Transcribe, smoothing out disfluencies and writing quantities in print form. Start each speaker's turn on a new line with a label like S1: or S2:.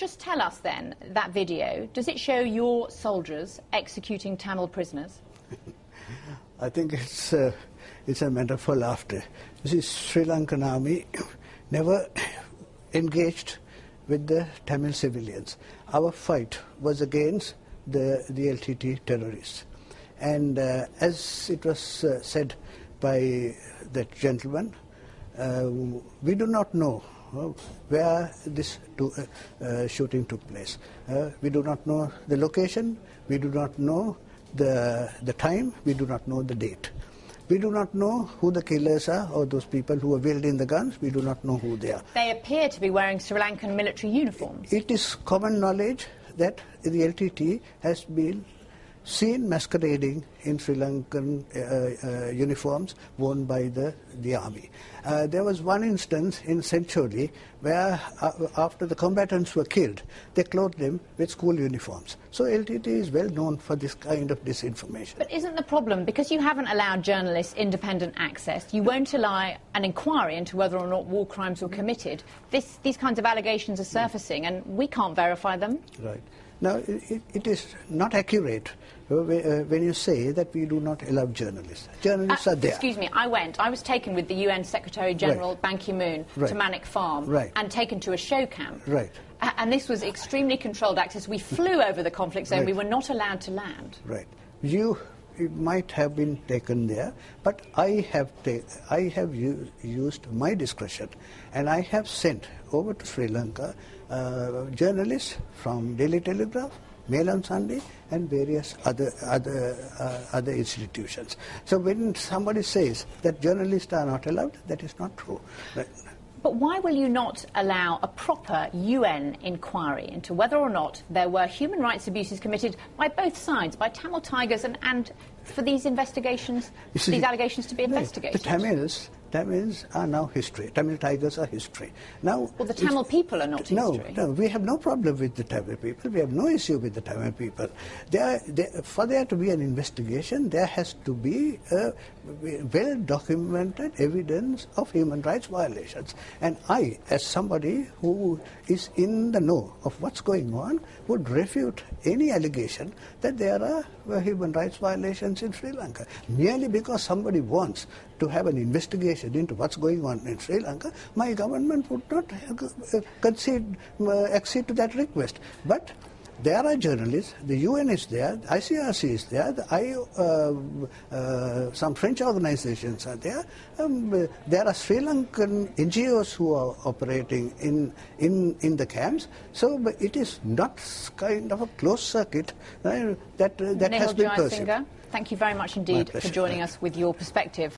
S1: just tell us then, that video, does it show your soldiers executing Tamil prisoners?
S2: I think it's a matter for laughter. You see, Sri Lankan Army never engaged with the Tamil civilians. Our fight was against the LTT terrorists. And as it was said by that gentleman, we do not know where this shooting took place. We do not know the location, we do not know the time, we do not know the date. We do not know who the killers are or those people who are wielding the guns. We do not know who they are.
S1: They appear to be wearing Sri Lankan military uniforms.
S2: It is common knowledge that the LTT has been seen masquerading in Sri Lankan uniforms worn by the army. There was one instance in Century where after the combatants were killed, they clothed them with school uniforms. So LTT is well known for this kind of disinformation.
S1: But isn't the problem, because you haven't allowed journalists independent access, you won't allow an inquiry into whether or not war crimes were committed, these kinds of allegations are surfacing and we can't verify them?
S2: Right. Now, it is not accurate when you say that we do not allow journalists. Journalists are there.
S1: Excuse me, I was taken with the UN Secretary General
S2: Right.
S1: Ban Ki-moon to Manic Farm
S2: Right.
S1: and taken to a show camp.
S2: Right.
S1: And this was extremely controlled access. We flew over the conflict zone.
S2: Right.
S1: We were not allowed to land.
S2: Right. You might have been taken there, but I have used my discretion, and I have sent over to Sri Lanka journalists from Daily Telegraph, Mail on Sunday, and various other institutions. So when somebody says that journalists are not allowed, that is not true. Right.
S1: But why will you not allow a proper UN inquiry into whether or not there were human rights abuses committed by both sides, by Tamil Tigers, and for these investigations, these allegations to be investigated?
S2: The Tamils are now history. Tamil Tigers are history. Now,
S1: well, the Tamil people are not history.
S2: No, we have no problem with the Tamil people. We have no issue with the Tamil people. For there to be an investigation, there has to be well-documented evidence of human rights violations. And I, as somebody who is in the know of what's going on, would refute any allegation that there are human rights violations in Sri Lanka. Merely because somebody wants to have an investigation into what's going on in Sri Lanka, my government would not accede to that request. But there are journalists, the UN is there, the ICRC is there, some French organizations are there. There are Sri Lankan NGOs who are operating in the camps. So it is not kind of a closed circuit that has been pursued.
S1: Thank you very much indeed for joining us with your perspective.